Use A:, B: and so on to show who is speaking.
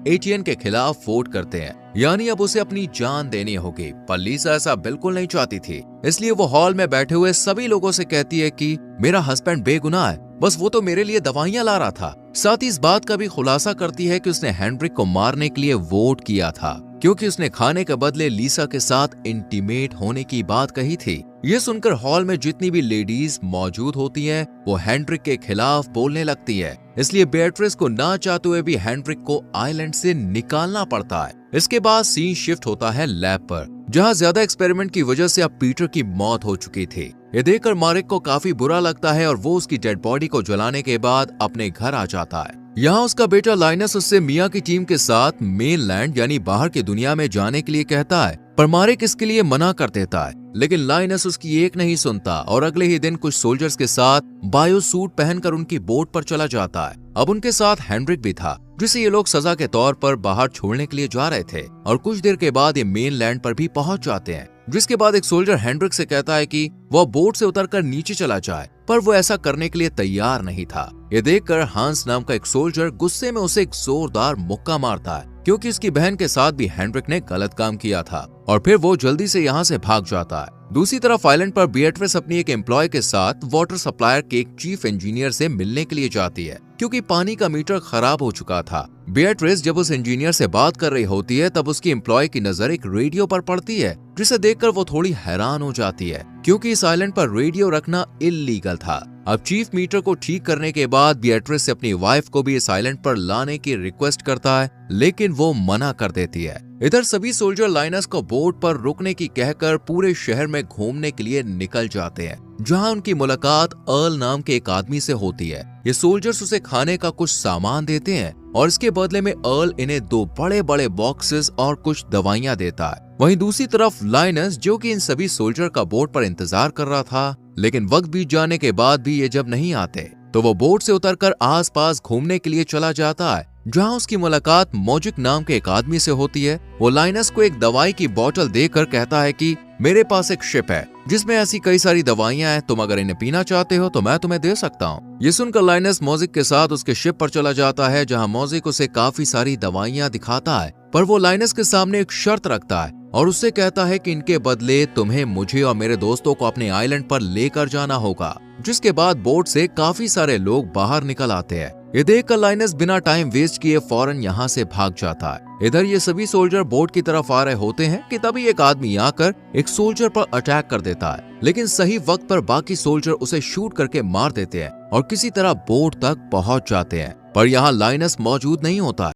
A: एटियन के खिलाफ वोट करते हैं, यानी अब उसे अपनी जान देनी होगी। पर लीसा ऐसा बिल्कुल नहीं चाहती थी, इसलिए वो हॉल में बैठे हुए सभी लोगों से कहती है कि मेरा हस्बैंड बेगुनाह है, बस वो तो मेरे लिए दवाइयां ला रहा था। साथ ही इस बात का भी खुलासा करती है कि उसने हेनरिक को मारने के लिए वोट किया था, क्योंकि उसने खाने के बदले लीसा के साथ इंटीमेट होने की बात कही थी। ये सुनकर हॉल में जितनी भी लेडीज मौजूद होती हैं, वो हेनरिक के खिलाफ बोलने लगती है। इसलिए बेatrice को ना चाहते हुए भी हेनरिक को आइलैंड से निकालना पड़ता है। इसके बाद सीन शिफ्ट होता है लैब पर, जहां ज्यादा एक्सपेरिमेंट की वजह से अब पीटर की मौत हो चुकी थी। ये देखकर मारिक को काफी बुरा लगता है और वो उसकी डेड बॉडी को जलाने के बाद अपने घर आ जाता है। यहाँ उसका बेटा लाइनस उससे मिया की टीम के साथ मेनलैंड यानी बाहर की दुनिया में जाने के लिए कहता है, पर मारिक इसके लिए मना कर देता है। लेकिन लाइनस उसकी एक नहीं सुनता और अगले ही दिन कुछ सोल्जर्स के साथ बायो सूट पहनकर उनकी बोट पर चला जाता है। अब उनके साथ हेनरिक भी था, जिसे ये लोग सजा के तौर पर बाहर छोड़ने के लिए जा रहे थे। और कुछ देर के बाद ये मेनलैंड पर भी पहुंच जाते हैं, जिसके बाद एक सोल्जर हेनरिक से कहता है कि वह बोट से उतरकर नीचे चला जाए, पर वो ऐसा करने के लिए तैयार नहीं था। ये देखकर हांस नाम का एक सोल्जर गुस्से में उसे एक जोरदार मुक्का मारता है, क्योंकि उसकी बहन के साथ भी हेनरिक ने गलत काम किया था, और फिर वो जल्दी से यहाँ से भाग जाता है। दूसरी तरफ आइलैंड पर बेatrice अपनी एक एम्प्लॉय के साथ वाटर सप्लायर के एक चीफ इंजीनियर से मिलने के लिए जाती है, क्योंकि पानी का मीटर खराब हो चुका था। बेatrice जब उस इंजीनियर से बात कर रही होती है, तब उसकी एम्प्लॉय की नजर एक रेडियो पर पड़ती है, जिसे देखकर वो थोड़ी हैरान हो जाती है, क्योंकि इस आइलैंड पर रेडियो रखना इल्लीगल था। अब चीफ मीटर को ठीक करने के बाद बेatrice से अपनी वाइफ को भी इस आइलैंड पर लाने की रिक्वेस्ट करता है, लेकिन वो मना कर देती है। इधर सभी सोल्जर लाइनस को बोट पर रुकने की कहकर पूरे शहर में घूमने के लिए निकल जाते हैं, जहां उनकी मुलाकात अर्ल नाम के एक आदमी से होती है। ये सोल्जर्स उसे खाने का कुछ सामान देते हैं और इसके बदले में अर्ल इन्हें 2 बड़े बड़े बॉक्सेस और कुछ दवाइयां देता है। वहीं दूसरी तरफ लाइनस, जो कि इन सभी सोल्जर का बोट पर इंतजार कर रहा था, लेकिन वक्त बीत जाने के बाद भी ये जब नहीं आते, तो वो बोट से उतरकर आसपास घूमने के लिए चला जाता है, जहां उसकी मुलाकात मोजिक नाम के एक आदमी से होती है। वो लाइनस को एक दवाई की बोतल देकर कहता है कि मेरे पास एक शिप है जिसमें ऐसी कई सारी दवाइयां हैं, तुम अगर इन्हें पीना चाहते हो तो मैं तुम्हें दे सकता हूँ। ये सुनकर लाइनस मोजिक के साथ उसके शिप पर चला जाता है, जहाँ मोजिक उसे काफी सारी दवाइयां दिखाता है, पर वो लाइनस के सामने एक शर्त रखता है और उससे कहता है कि इनके बदले तुम्हें मुझे और मेरे दोस्तों को अपने आइलैंड पर लेकर जाना होगा। जिसके बाद बोट से काफी सारे लोग बाहर निकल आते हैं। ये देखकर लाइनस बिना टाइम वेस्ट किए फौरन यहाँ से भाग जाता है। इधर ये सभी सोल्जर बोट की तरफ आ रहे होते हैं कि तभी एक आदमी आकर एक सोल्जर पर अटैक कर देता है, लेकिन सही वक्त पर बाकी सोल्जर उसे शूट करके मार देते हैं और किसी तरह बोट तक पहुंच जाते हैं। पर यहाँ लाइनस मौजूद नहीं होता है।